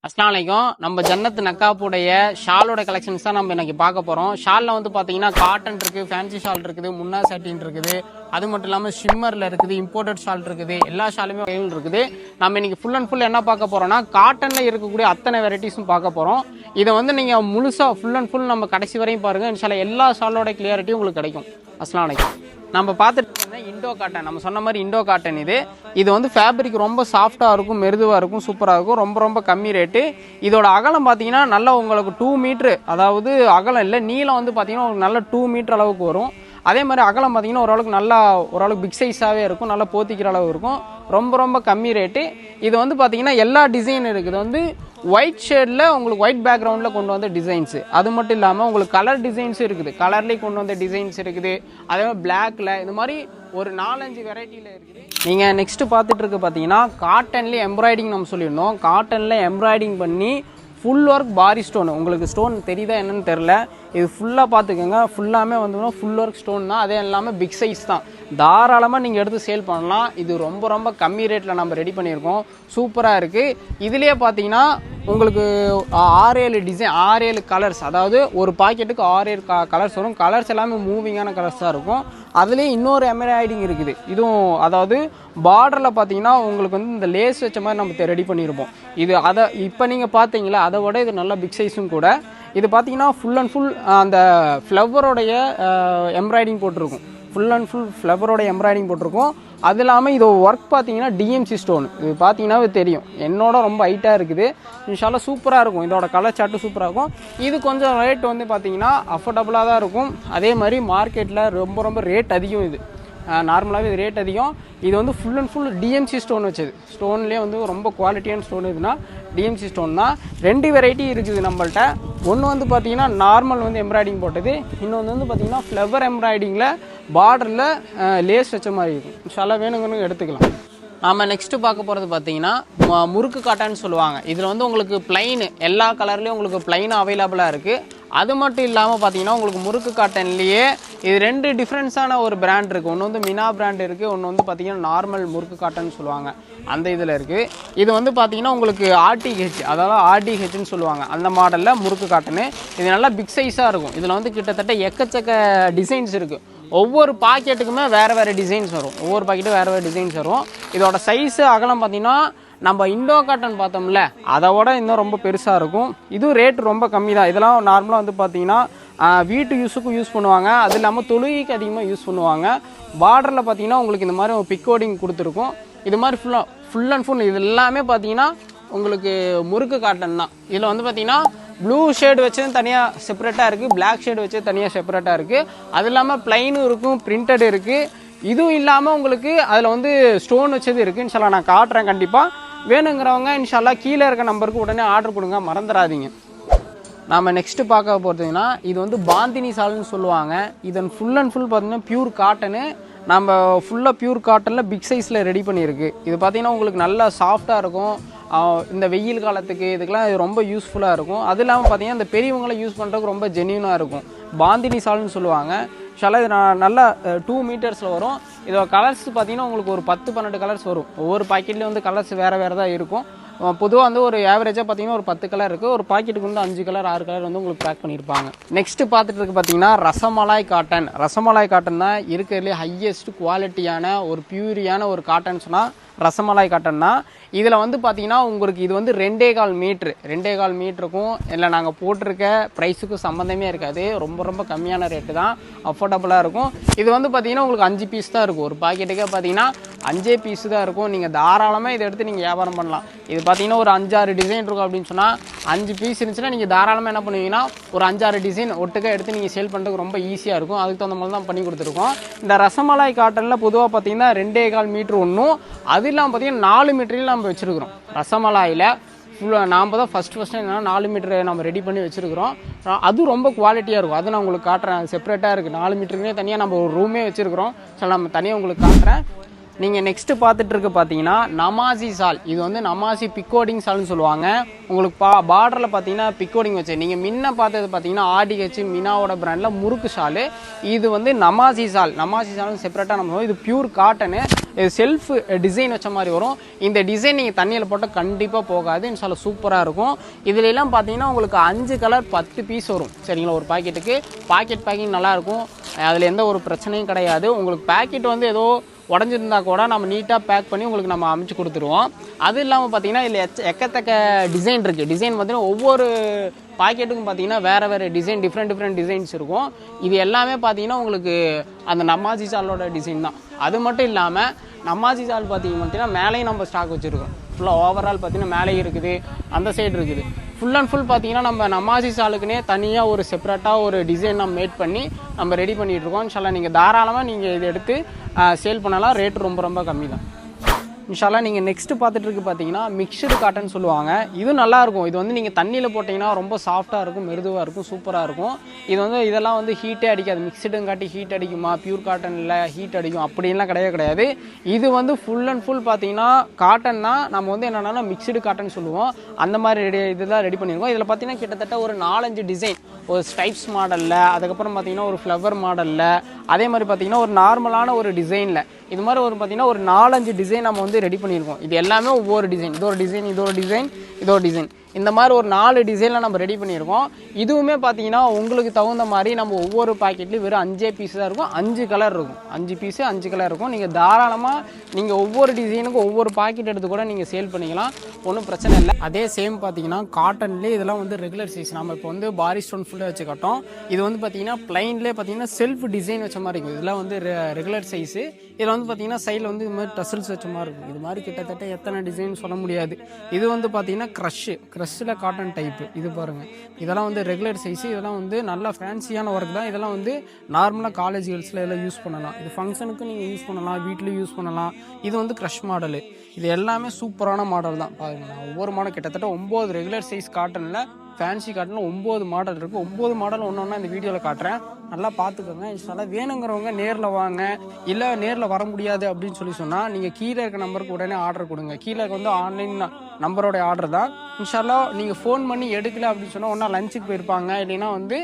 அஸ்ஸலாமு அலைக்கும். நம்ம ஜன்னத் நக்காப்புடைய ஷாலோட கலெக்ஷன்ஸ் தான் நம்ம இன்னைக்கு பார்க்க போறோம். ஷால்ல வந்து பாத்தீங்கன்னா காட்டன் இருக்கு, ஃபேன்சி ஷால் இருக்குது, முன்னா சாட்டின் இருக்குது, அது மட்டும் இல்லாம ஷிம்மர்ல இருக்குது, இம்போர்ட்டட் ஷால் இருக்குது, எல்லா ஷாலுமே அவைலபிள் இருக்குது. நம்ம இன்னைக்கு ஃபுல் அண்ட் ஃபுல் என்ன பார்க்க போறோம்னா காட்டன்ல இருக்கக்கூடிய அத்தனை வெரைட்டிஸும் பார்க்க போறோம். இதை வந்து நீங்க முழுசா ஃபுல் அண்ட் ஃபுல் நம்ம கடைசி வரையும் பாருங்க. இன்ஷால்லா எல்லா ஷாலோட கிளியாரிட்டியும் உங்களுக்கு கிடைக்கும். அஸ்ஸலாமு அலைக்கும். நம்ம பார்த்துட்டு இண்டோ காட்டன், நம்ம சொன்ன மாதிரி இண்டோ காட்டன் இது வந்து ஃபேப்ரிக் ரொம்ப சாஃப்டாக இருக்கும், மெருதுவாக இருக்கும், சூப்பராக இருக்கும், ரொம்ப ரொம்ப கம்மி ரேட்டு. இதோட அகலம் பார்த்தீங்கன்னா நல்லா உங்களுக்கு 2 மீட்ரு, அதாவது அகலம் இல்லை நீளம் வந்து பார்த்தீங்கன்னா உங்களுக்கு நல்ல 2 மீட்டர் அளவுக்கு வரும். அதே மாதிரி அகலம் பார்த்தீங்கன்னா ஓரளவுக்கு பிக் சைஸாகவே இருக்கும், நல்லா போத்திக்கிற அளவு இருக்கும், ரொம்ப ரொம்ப கம்மி ரேட்டு. இது வந்து பார்த்தீங்கன்னா எல்லா டிசைன் இருக்குது. இது வந்து ஒயிட் ஷேடில் உங்களுக்கு ஒயிட் பேக்ரவுண்டில் கொண்டு வந்த டிசைன்ஸு, அது மட்டும் இல்லாமல் உங்களுக்கு கலர் டிசைன்ஸும் இருக்குது, கலர்லேயே கொண்டு வந்த டிசைன்ஸ் இருக்குது, அதே மாதிரி பிளாக்ல இந்த மாதிரி ஒரு 4-5 வெரைட்டியில் இருக்குது. நீங்கள் நெக்ஸ்ட் பார்த்துட்டு இருக்கு பார்த்தீங்கன்னா காட்டன்லேயே எம்ப்ராய்டிங் நம்ம சொல்லியிருந்தோம். காட்டனில் எம்ப்ராய்டிங் பண்ணி ஃபுல் ஒர்க் பாரி ஸ்டோன், உங்களுக்கு ஸ்டோன் தெரியுதா என்னன்னு தெரில, இது ஃபுல்லாக பார்த்துக்கோங்க. ஃபுல்லாமே வந்து ஃபுல் ஒர்க் ஸ்டோன் தான், அதே எல்லாமே பிக் சைஸ் தான், தாராளமாக நீங்கள் எடுத்து சேல் பண்ணலாம். இது ரொம்ப ரொம்ப கம்மி ரேட்டில் நம்ம ரெடி பண்ணியிருக்கோம், சூப்பராக இருக்குது. இதுலேயே பார்த்தீங்கன்னா உங்களுக்கு 6-7 டிசைன், 6-7 கலர்ஸ், அதாவது ஒரு பாக்கெட்டுக்கு 6-7 கலர்ஸ் வரும். கலர்ஸ் எல்லாமே மூவிங்கான கலர்ஸ் தான் இருக்கும். அதுலேயே இன்னொரு எம்ப்ராய்டிங் இருக்குது. இதுவும் அதாவது பார்டரில் பார்த்தீங்கன்னா உங்களுக்கு வந்து இந்த லேஸ் வச்ச மாதிரி நம்ம ரெடி பண்ணியிருப்போம். இது அதை இப்போ நீங்கள் பார்த்தீங்களா, அதை விட இது நல்லா பிக் சைஸும் கூட. இது பார்த்தீங்கன்னா ஃபுல் அண்ட் ஃபுல் அந்த ஃப்ளவரோடைய எம்ப்ராய்டிங் போட்டிருக்கும், ஃபுல் அண்ட் ஃபுல் ஃப்ளவரோட எம்ப்ராய்டிங் போட்டிருக்கும். அது இல்லாமல் இது ஒர்க் பார்த்தீங்கன்னா டிஎம்சி ஸ்டோன், இது பார்த்தீங்கன்னாவே தெரியும், என்னோட ரொம்ப ஹைட்டாக இருக்குது. இன்ஷால்லா சூப்பராக இருக்கும், இதோட கலர் சார்ட்டு சூப்பராக இருக்கும். இது கொஞ்சம் ரேட் வந்து பார்த்தீங்கன்னா அஃபோர்டபுளாக தான் இருக்கும். அதே மாதிரி மார்க்கெட்டில் ரொம்ப ரொம்ப ரேட் அதிகம். இது நார்மலாகவே இது ரேட் அதிகம். இது வந்து full and full TMC stone வச்சது, ஸ்டோன்லேயே வந்து ரொம்ப குவாலிட்டியான ஸ்டோன். இதுனா டிஎம்சி ஸ்டோன் தான். 2 வெரைட்டி இருக்குது நம்மள்ட்ட. ஒன்று வந்து பார்த்தீங்கன்னா நார்மல் வந்து எம்ப்ராய்டிங் போட்டது, இன்னொன்று வந்து பார்த்தீங்கன்னா ஃப்ளவர் எம்ப்ராய்டிங்கில் பார்டரில் லேஸ் வச்ச மாதிரி இருக்கும். இன்ஷால்லா வேணுங்கன்னு எடுத்துக்கலாம். நாம் நெக்ஸ்ட்டு பார்க்க போகிறது பார்த்தீங்கன்னா முறுக்கு காட்டன்னு சொல்லுவாங்க. இதில் வந்து உங்களுக்கு பிளைனு எல்லா கலர்லேயும் உங்களுக்கு பிளைன் அவைலபிளாக இருக்குது. அது மட்டும் இல்லாமல் பார்த்தீங்கன்னா உங்களுக்கு முறுக்கு காட்டன்லேயே இது 2 டிஃப்ரென்ஸான ஒரு பிராண்ட் இருக்குது. ஒன்று வந்து மினா பிராண்ட் இருக்குது, ஒன்று வந்து பார்த்தீங்கன்னா நார்மல் முறுக்கு காட்டன் சொல்லுவாங்க, அந்த இதில் இருக்குது. இது வந்து பார்த்தீங்கன்னா உங்களுக்கு ஆர்டிஹெச், அதாவது ஆர்டிஹெச்னு சொல்லுவாங்க, அந்த மாடலில் முறுக்கு காட்டனு. இது நல்லா பிக் சைஸாக இருக்கும். இதில் வந்து கிட்டத்தட்ட எக்கச்சக்க டிசைன்ஸ் இருக்குது. ஒவ்வொரு பாக்கெட்டுக்குமே வேறு டிசைன்ஸ் வரும், ஒவ்வொரு பாக்கெட்டும் வேறு டிசைன்ஸ் வரும். இதோட சைஸு அகலம் பார்த்தீங்கன்னா நம்ம இண்டோ காட்டன் பார்த்தோம்ல அதை விட இன்னும் ரொம்ப பெருசாக இருக்கும். இதுவும் ரேட்டு ரொம்ப கம்மி தான். இதெல்லாம் நார்மலாக வந்து பார்த்தீங்கன்னா வீட்டு யூஸுக்கும் யூஸ் பண்ணுவாங்க, அது இல்லாமல் தொழுகைக்கு அதிகமாக யூஸ் பண்ணுவாங்க. பார்டரில் பார்த்தீங்கன்னா உங்களுக்கு இந்த மாதிரி பிக்கோடிங் கொடுத்துருக்கும். இது மாதிரி ஃபுல் அண்ட் ஃபுல் இது எல்லாமே பார்த்தீங்கன்னா உங்களுக்கு முறுக்கு காட்டன் தான். இதில் வந்து பார்த்தீங்கன்னா ப்ளூ ஷேடு வச்சது தனியாக செப்பரேட்டாக இருக்குது, பிளாக் ஷேடு வச்சது தனியாக செப்பரேட்டாக இருக்குது. அது இல்லாமல் ப்ளைனும் இருக்கும், பிரிண்டட் இருக்குது. இதுவும் இல்லாமல் உங்களுக்கு அதில் வந்து ஸ்டோன் வச்சது இருக்குது. இன்ஷால்லா நான் காட்டுறேன். கண்டிப்பாக வேணுங்கிறவங்க இன்ஷால்லா கீழே இருக்க நம்பருக்கு உடனே ஆர்டர் கொடுங்க, மறந்துடாதீங்க. நாம் நெக்ஸ்ட்டு பார்க்க போகிறதுங்கன்னா இது வந்து பாந்தினி சால்னு சொல்லுவாங்க. இதன் ஃபுல் அண்ட் ஃபுல் பார்த்தீங்கன்னா பியூர் காட்டனு. நம்ம ஃபுல்லாக பியூர் காட்டனில் பிக் சைஸில் ரெடி பண்ணியிருக்கு. இது பார்த்திங்கன்னா உங்களுக்கு நல்லா சாஃப்டாக இருக்கும். இந்த வெயில் காலத்துக்கு இதுக்கெலாம் இது ரொம்ப யூஸ்ஃபுல்லாக இருக்கும். அது இல்லாமல் பார்த்தீங்கன்னா இந்த பெரியவங்களை யூஸ் பண்ணுறதுக்கு ரொம்ப ஜென்யூனாக இருக்கும். பாந்தினி சால்னு சொல்லுவாங்க. ஷாலா இது நல்லா 2 மீட்டர்ஸில் வரும். இதோட கலர்ஸ் பார்த்தீங்கன்னா உங்களுக்கு ஒரு 10-12 கலர்ஸ் வரும். ஒவ்வொரு பாக்கெட்லேயும் வந்து கலர்ஸ் வேறு தான் இருக்கும். பொதுவாக வந்து ஒரு ஆவரேஜாக பார்த்தீங்கன்னா ஒரு 10 கலர் இருக்குது. ஒரு பாக்கெட்டுக்கு வந்து 5 கலர் 6 கலர் வந்து உங்களுக்கு பேக் பண்ணியிருப்பாங்க. நெக்ஸ்ட்டு பார்த்துட்டு இருக்கு பார்த்தீங்கன்னா ரசமலாய் காட்டன். ரசமலாய் காட்டன் தான் இருக்கிறதுலே ஹையஸ்ட் குவாலிட்டியான ஒரு பியூரியான ஒரு காட்டன் சொன்னால் ரசமலாய் காட்டன் தான். இதில் வந்து பார்த்தீங்கன்னா உங்களுக்கு இது வந்து 2.25 மீட்டருக்கும் இல்லை நாங்கள் போட்டிருக்க ப்ரைஸுக்கும் சம்மந்தமே இருக்காது. ரொம்ப ரொம்ப கம்மியான ரேட்டு தான், அஃபோர்டபுளாக இருக்கும். இது வந்து பார்த்தீங்கன்னா உங்களுக்கு 5 பீஸ் தான் இருக்கும். ஒரு பாக்கெட்டுக்கே பார்த்தீங்கன்னா 5 பீஸ் தான் இருக்கும். நீங்கள் தாராளமாக இதை எடுத்து நீங்கள் வியாபாரம் பண்ணலாம். இது பார்த்தீங்கன்னா ஒரு 5-6 டிசைன் இருக்கும் அப்படின்னு சொன்னால் 5 பீஸ் இருந்துச்சுன்னா நீங்கள் தாராளமாக என்ன பண்ணுவீங்கன்னா ஒரு 5-6 டிசைன் ஒட்டுக்க எடுத்து நீங்கள் சேல் பண்ணுறதுக்கு ரொம்ப ஈஸியாக இருக்கும். அதுக்கு தகுந்த மாதிரி தான் பண்ணி கொடுத்துருக்கோம். இந்த ரசமலாய் காட்டனில் பொதுவாக பார்த்தீங்கன்னா 2.25 மீட்டர் ஒன்றும், அது இல்லாமல் பார்த்தீங்கன்னா 4 மீட்டரில் நம்ம வச்சுருக்கிறோம். ரசமலாயில் ஃபுல்லாக நாம் தான் ஃபஸ்ட்டு என்னன்னா 4 மீட்டர் நம்ம ரெடி பண்ணி வச்சுருக்கிறோம். அதுவும் ரொம்ப குவாலிட்டியாக இருக்கும். அது நான் உங்களுக்கு காட்டுறேன், செப்பரேட்டாக இருக்குது. 4 மீட்டருக்குனே தனியாக நம்ம ஒரு ரூமே வச்சுருக்கிறோம். ஸோ நம்ம தனியாக உங்களுக்கு காட்டுறேன். நீங்கள் நெக்ஸ்ட்டு பார்த்துட்டு இருக்க பார்த்தீங்கன்னா நமாசி சால். இது வந்து நமாசி பிக்கோடிங் சால்னு சொல்லுவாங்க. உங்களுக்கு பார்டரில் பார்த்தீங்கன்னா பிக்கோடிங் வச்சு நீங்கள் முன்ன பார்த்தது பார்த்தீங்கன்னா ஆர்டிஹெச் மினாவோட பிராண்டில் முறுக்கு ஷாலு. இது வந்து நமாசி சால். நமாசி சால்னு செப்பரேட்டாக நம்ம இது பியூர் காட்டனு. இது செல்ஃப் டிசைன் வச்ச மாதிரி வரும். இந்த டிசைன் நீங்கள் தண்ணியில் போட்டால் கண்டிப்பாக போகாது. இன்ஷால்லா சூப்பராக இருக்கும். இதுல எல்லாம் பார்த்தீங்கன்னா உங்களுக்கு 5 கலர் 10 பீஸ் வரும் சரிங்களா. ஒரு பாக்கெட்டுக்கு பாக்கெட் பேக்கிங் நல்லாயிருக்கும். அதில் எந்த ஒரு பிரச்சனையும் கிடையாது. உங்களுக்கு பாக்கெட் வந்து ஏதோ உடஞ்சிருந்தா கூட நம்ம நீட்டாக பேக் பண்ணி உங்களுக்கு நம்ம அமைச்சு கொடுத்துருவோம். அது இல்லாமல் பார்த்தீங்கன்னா இதில் எக்கத்தக்க டிசைன் இருக்குது. டிசைன் பார்த்தீங்கன்னா ஒவ்வொரு பாக்கெட்டுக்கும் பார்த்தீங்கன்னா வேறு டிசைன் டிஃப்ரெண்ட் டிசைன்ஸ் இருக்கும். இது எல்லாமே பார்த்தீங்கன்னா உங்களுக்கு அந்த நமாஜி சாலோட டிசைன் தான். அது மட்டும் இல்லாமல் நமாஜி சால் பார்த்தீங்கன்னா மேலேயும் நம்ம ஸ்டாக் வச்சுருக்கோம். ஃபுல்லாக ஓவரால் பார்த்தீங்கன்னா மேலேயும் இருக்குது, அந்த சைடு இருக்குது. ஃபுல் அண்ட் ஃபுல் பார்த்தீங்கன்னா நம்ம நமாஜி சாலுக்குனே தனியாக ஒரு செப்பரேட்டாக ஒரு டிசைன் நம்ம மேட் பண்ணி நம்ம ரெடி பண்ணிகிட்ருக்கோம். இன்ஷால்லா நீங்கள் தாராளமாக நீங்கள் இதை எடுத்து சேல் பண்ணலாம். ரேட்டு ரொம்ப கம்மி தான். இன்ஷால்லா நீங்கள் நெக்ஸ்ட்டு பார்த்துட்டு இருக்கு பார்த்தீங்கன்னா மிக்சடு காட்டன் சொல்லுவாங்க. இது நல்லாயிருக்கும். இது வந்து நீங்கள் தண்ணியில் போட்டிங்கன்னா ரொம்ப சாஃப்டாக இருக்கும், மிருதுவாக இருக்கும், சூப்பராக இருக்கும். இது வந்து இதெல்லாம் வந்து ஹீட்டே அடிக்காது. மிக்சடுங்காட்டி ஹீட் அடிக்குமா, பியூர் காட்டனில் ஹீட் அடிக்கும் அப்படின்லாம் கிடையாது. இது வந்து ஃபுல் அண்ட் ஃபுல் பார்த்தீங்கன்னா காட்டன் தான். நம்ம வந்து என்னென்னா மிக்சடு காட்டன் சொல்லுவோம். அந்த மாதிரி இதெல்லாம் ரெடி பண்ணியிருக்கோம். இதில் பார்த்தீங்கன்னா கிட்டத்தட்ட ஒரு 4-5 டிசைன், ஒரு ஸ்டைப்ஸ் மாடலில், அதுக்கப்புறம் பார்த்தீங்கன்னா ஒரு ஃப்ளவர் மாடலில், அதே மாதிரி பார்த்தீங்கன்னா ஒரு நார்மலான ஒரு டிசைனில், இது மாதிரி ஒரு பார்த்தீங்கன்னா ஒரு 4-5 டிசைன் நம்ம வந்து ரெடி பண்ணியிருக்கோம். இது எல்லாமே ஒவ்வொரு டிசைன், இதோ ஒரு டிசைன் இந்த மாதிரி ஒரு 4 டிசைனில் நம்ம ரெடி பண்ணியிருக்கோம். இதுவுமே பார்த்தீங்கன்னா உங்களுக்கு தகுந்த மாதிரி நம்ம ஒவ்வொரு பாக்கெட்லேயும் வெறும் 5 பீஸ் தான் இருக்கும். 5 கலர் இருக்கும். 5 பீஸு 5 கலர் இருக்கும். நீங்கள் தாராளமாக நீங்கள் ஒவ்வொரு டிசைனுக்கும் ஒவ்வொரு பாக்கெட் எடுத்து கூட நீங்கள் சேல் பண்ணிக்கலாம், ஒன்றும் பிரச்சனை இல்லை. அதே சேம் பார்த்தீங்கன்னா காட்டன்லேயே இதெல்லாம் வந்து ரெகுலர் சைஸ். நம்ம இப்போ வந்து பாரி ஸ்டோன் ஃபுல்லாக வச்சு காட்டோம். இது வந்து பார்த்தீங்கன்னா பிளைன்லேயே பார்த்தீங்கன்னா செல்ஃப் டிசைன் வச்ச மாதிரி இருக்கும். இதெல்லாம் வந்து ரெகுலர் சைஸு. இதில் வந்து பார்த்தீங்கன்னா சைடில் வந்து இது மாதிரி டசல்ஸ் வச்ச மாதிரி இருக்கும். இது மாதிரி கிட்டத்தட்ட எத்தனை டிசைன் சொல்ல முடியாது. இது வந்து பார்த்தீங்கன்னா க்ரஷ்ஷில் காட்டன் டைப்பு. இது பாருங்கள், இதெல்லாம் வந்து ரெகுலர் சைஸு. இதெல்லாம் வந்து நல்லா ஃபேன்சியான ஒர்க் தான். இதெல்லாம் வந்து நார்மலாக காலேஜ் கேர்ள்ஸில் இதெல்லாம் யூஸ் பண்ணலாம். இது ஃபங்க்ஷனுக்கு நீங்கள் யூஸ் பண்ணலாம், வீட்லேயும் யூஸ் பண்ணலாம். இது வந்து க்ரஷ் மாடலு. இது எல்லாமே சூப்பரான மாடல் தான். பாருங்கள், ஒவ்வொரு மாடல் கிட்டத்தட்ட 9 ரெகுலர் சைஸ் காட்டனில், ஃபேன்சி காட்டனில் 9 மாடல் இருக்குது. 9 மாடல் ஒன்று இந்த வீடியோவில் காட்டுறேன், நல்லா பார்த்துக்கோங்க. இன்ஷால்லா வேணுங்கிறவங்க நேரில் வாங்க. இல்லை நேரில் வர முடியாது அப்படின்னு சொன்னால் நீங்கள் கீழே இருக்க நம்பருக்கு உடனே ஆர்டர் கொடுங்க. கீழே வந்து ஆன்லைன் நம்பரோட ஆர்டர் தான். இன்ஷால்லா நீங்கள் ஃபோன் பண்ணி எடுக்கல அப்படின்னு சொன்னால் ஒன்றா லஞ்சுக்கு போயிருப்பாங்க, இல்லைன்னா வந்து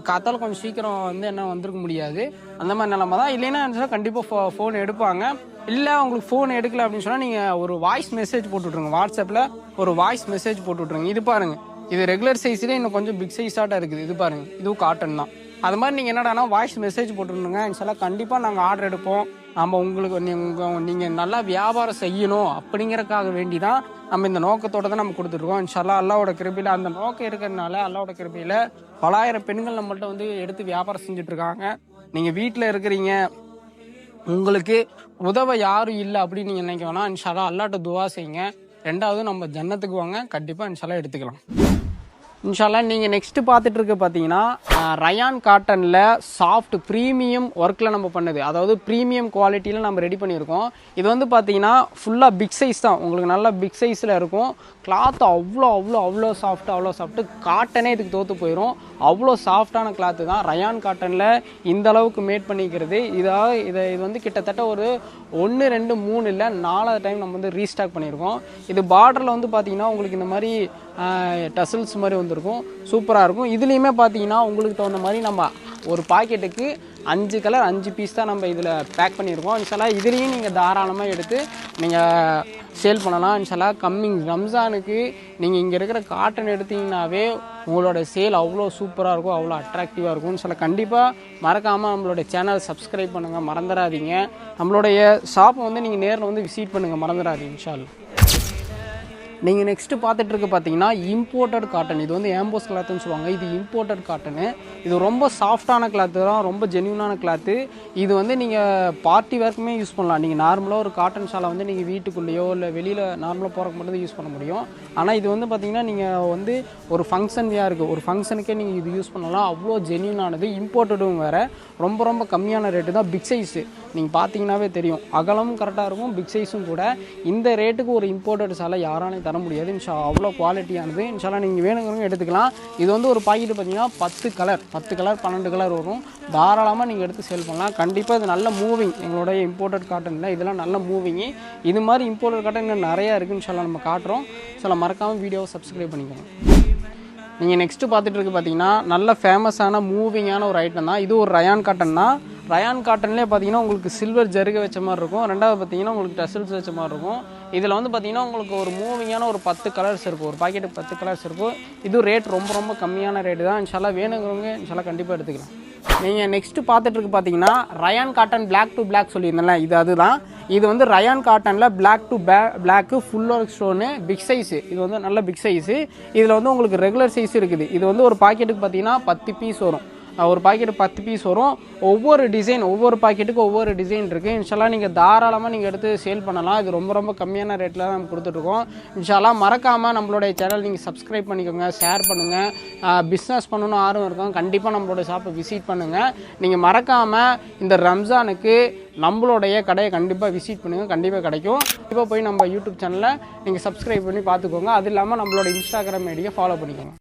காத்தால கொஞ்சம் சீக்கிரம் வந்து என்ன வந்திருக்க முடியாது, அந்த மாதிரி நிலமை தான். இல்லைன்னா கண்டிப்பாக ஃபோன் எடுப்பாங்க. இல்லை உங்களுக்கு ஃபோன் எடுக்கல அப்படின்னு சொன்னால் நீங்கள் ஒரு வாய்ஸ் மெசேஜ் போட்டுவிட்ருங்க. வாட்ஸ்அப்பில் ஒரு வாய்ஸ் மெசேஜ் போட்டுவிட்ருங்க. இது பாருங்கள், இது ரெகுலர் சைஸ்லேயே இன்னும் கொஞ்சம் பிக் சைஸாக இருக்குது. இது பாருங்கள், இதுவும் காட்டன் தான். அது மாதிரி நீங்கள் என்னடானா வாய்ஸ் மெசேஜ் போட்டுருந்துங்க. இன்ஷால்லா கண்டிப்பாக நாங்கள் ஆர்டர் எடுப்போம். நம்ம உங்களுக்கு நீங்கள் நல்லா வியாபாரம் செய்யணும் அப்படிங்கிறதுக்காக வேண்டி தான் நம்ம இந்த நோக்கத்தோடு தான் நம்ம கொடுத்துருக்கோம். இன்ஷால்லா அல்லாவோட கிருபையில் அந்த நோக்கம் இருக்கிறதுனால அல்லாவோட கிருபையில் பலாயிரம் பெண்கள் நம்மள்ட்ட வந்து எடுத்து வியாபாரம் செஞ்சுட்ருக்காங்க. நீங்கள் வீட்டில் இருக்கிறீங்க, உங்களுக்கு உதவ யாரும் இல்லை அப்படின்னு நீங்கள் நினைக்க வேணாம். இன்ஷால்லா அல்லாட்ட துவா செய்யுங்க. 2வது நம்ம ஜன்னத்துக்கு வாங்க, கண்டிப்பாக இன்ஷால்லா எடுத்துக்கலாம். இன்ஷால்லா நீங்கள் நெக்ஸ்ட்டு பார்த்துட்டு இருக்க பார்த்தீங்கன்னா ரயான் காட்டனில் சாஃப்ட் ப்ரீமியம் ஒர்க்கில் நம்ம பண்ணுது, அதாவது ப்ரீமியம் குவாலிட்டியில் நம்ம ரெடி பண்ணியிருக்கோம். இது வந்து பார்த்தீங்கன்னா ஃபுல்லாக பிக் சைஸ் தான். உங்களுக்கு நல்லா பிக் சைஸில் இருக்கும். கிளாத்து அவ்வளோ சாஃப்ட்டு. காட்டனே இதுக்கு தோற்று போயிடும். அவ்வளோ சாஃப்டான கிளாத்து தான். ரயான் காட்டனில் இந்த அளவுக்கு மேட் பண்ணிக்கிறது. இது வந்து கிட்டத்தட்ட ஒரு 1 2 3 இல்லை 4வது டைம் நம்ம வந்து ரீஸ்டாக் பண்ணியிருக்கோம். இது பார்டரில் வந்து பார்த்தீங்கன்னா உங்களுக்கு இந்த மாதிரி டசல்ஸ் மாதிரி வந்துருக்கும், சூப்பராக இருக்கும். இதுலேயுமே பார்த்தீங்கன்னா உங்களுக்கு தகுந்த மாதிரி நம்ம ஒரு பாக்கெட்டுக்கு 5 கலர் 5 பீஸ் தான் நம்ம இதில் பேக் பண்ணியிருக்கோம். இன்ஷால்லா இதுலேயும் நீங்கள் தாராளமாக எடுத்து நீங்கள் சேல் பண்ணலாம். இன்ஷால்லா கம்மிங் ரம்ஜானுக்கு நீங்கள் இங்கே இருக்கிற காட்டன் எடுத்தீங்கன்னாவே உங்களோட சேல் அவ்வளோ சூப்பராக இருக்கும், அவ்வளோ அட்ராக்டிவாக இருக்கும். இன்ஷால்லா கண்டிப்பாக மறக்காமல் நம்மளோட சேனல் சப்ஸ்கிரைப் பண்ணுங்கள், மறந்துடாதீங்க. நம்மளுடைய ஷாப்பை வந்து நீங்கள் நேரில் வந்து விசிட் பண்ணுங்கள், மறந்துடாதீங்க இன்ஷால்லா. நீங்கள் நெக்ஸ்ட்டு பார்த்துட்டு இருக்க பார்த்தீங்கன்னா இம்போர்ட்டட் காட்டன். இது வந்து ஆம்போஸ் கிளாத்துன்னு சொல்லுவாங்க. இது இம்போர்ட்டட் காட்டனு. இது ரொம்ப சாஃப்டான கிளாத்து தான், ரொம்ப ஜென்யூனான கிளாத்து. இது வந்து நீங்கள் பார்ட்டி வேர்க்குமே யூஸ் பண்ணலாம். நீங்கள் நார்மலாக ஒரு காட்டன் ஷாலை வந்து நீங்கள் வீட்டுக்குள்ளேயோ இல்லை வெளியில் நார்மலாக போகிறக்கு மட்டும் தான் யூஸ் பண்ண முடியும். ஆனால் இது வந்து பார்த்திங்கன்னா நீங்கள் வந்து ஒரு ஃபங்க்ஷன் இருக்குது, ஒரு ஃபங்க்ஷனுக்கே நீங்கள் இது யூஸ் பண்ணலாம். அவ்வளோ ஜென்யூனானது, இம்போர்ட்டடும் வேறு. ரொம்ப கம்மியான ரேட்டு தான். பிக் சைஸு நீங்கள் பார்த்தீங்கன்னாவே தெரியும், அகலமும் கரெக்டாக இருக்கும், பிக் சைஸும் கூட. இந்த ரேட்டுக்கு ஒரு இம்போர்ட்டட் சாலை யாராலையும் தர முடியாது. அவ்வளோ குவாலிட்டியானது. இன்ஷால்லா நீங்கள் வேணுங்கிறவங்க எடுத்துக்கலாம். இது வந்து ஒரு பாக்கெட்டு பார்த்தீங்கன்னா 10 கலர் 12 கலர் வரும். தாராளமாக நீங்கள் எடுத்து சேல் பண்ணலாம். கண்டிப்பாக இது நல்ல மூவிங். எங்களுடைய இம்போர்ட்டட் காட்டனில் இதெல்லாம் நல்ல மூவிங்கு. இது மாதிரி இம்போர்ட்டட் காட்டன் இன்னும் நிறையா இருக்குது. இன்ஷால்லா நம்ம காட்டுறோம். இன்ஷால்லா மறக்காமல் வீடியோவை சப்ஸ்கிரைப் பண்ணிக்கோங்க. நீங்கள் நெக்ஸ்ட்டு பார்த்துட்டு இருக்கு பார்த்தீங்கன்னா நல்ல ஃபேமஸான மூவிங்கான ஒரு ஐட்டம் தான். இது ஒரு ரயான் காட்டன் தான். ரயான் காட்டன்லேயே பார்த்தீங்கன்னா உங்களுக்கு சில்வர் ஜருகை வச்ச மாதிரி இருக்கும். ரெண்டாவது பார்த்தீங்கன்னா உங்களுக்கு டசல்ஸ் வச்ச மாதிரி இருக்கும். இதில் வந்து பார்த்தீங்கன்னா உங்களுக்கு ஒரு மூவிங்கான ஒரு 10 கலர்ஸ் இருக்கும். ஒரு பாக்கெட்டுக்கு 10 கலர்ஸ் இருக்கும். இது ரேட் ரொம்ப ரொம்ப கம்மியான ரேட்டு தான். இன்ஷால்லா வேணுங்கிறவங்க இன்ஷால்லா கண்டிப்பாக எடுத்துக்கலாம். நீங்கள் நெக்ஸ்ட்டு பார்த்துட்டு இருக்கு பார்த்தீங்கன்னா rayon cotton block to block சொல்லியிருந்தேன்ல, இது அதுதான். இது வந்து ரயான் காட்டனில் block to block full work stone big size. இது வந்து நல்ல பிக் சைஸு. இதில் வந்து உங்களுக்கு ரெகுலர் சைஸ் இருக்குது. இது வந்து ஒரு பாக்கெட்டுக்கு பார்த்தீங்கன்னா 10 பீஸ் வரும். ஒரு பாக்கெட்டு 10 பீஸ் வரும். ஒவ்வொரு டிசைன் ஒவ்வொரு பாக்கெட்டுக்கு ஒவ்வொரு டிசைன் இருக்குது. இன்ஷால்லா நீங்கள் தாராளமாக நீங்கள் எடுத்து சேல் பண்ணலாம். இது ரொம்ப ரொம்ப கம்மியான ரேட்டில் தான் நம்ம கொடுத்துட்ருக்கோம். இன்ஷால்லா மறக்காமல் நம்மளுடைய சேனல் நீங்கள் சப்ஸ்கிரைப் பண்ணிக்கோங்க, ஷேர் பண்ணுங்கள். பிஸ்னஸ் பண்ணணும்னு ஆர்வம் இருக்கும், கண்டிப்பாக நம்மளோட ஷாப்பை விசிட் பண்ணுங்கள். நீங்கள் மறக்காமல் இந்த ரம்ஜானுக்கு நம்மளுடைய கடையை கண்டிப்பாக விசிட் பண்ணுங்கள், கண்டிப்பாக கிடைக்கும். இப்போ போய் நம்ம யூடியூப் சேனலை நீங்கள் சப்ஸ்கிரைப் பண்ணி பார்த்துக்கோங்க. அது இல்லாமல் நம்மளோட இன்ஸ்டாகிராம் ஐடியை ஃபாலோ பண்ணிக்கோங்க.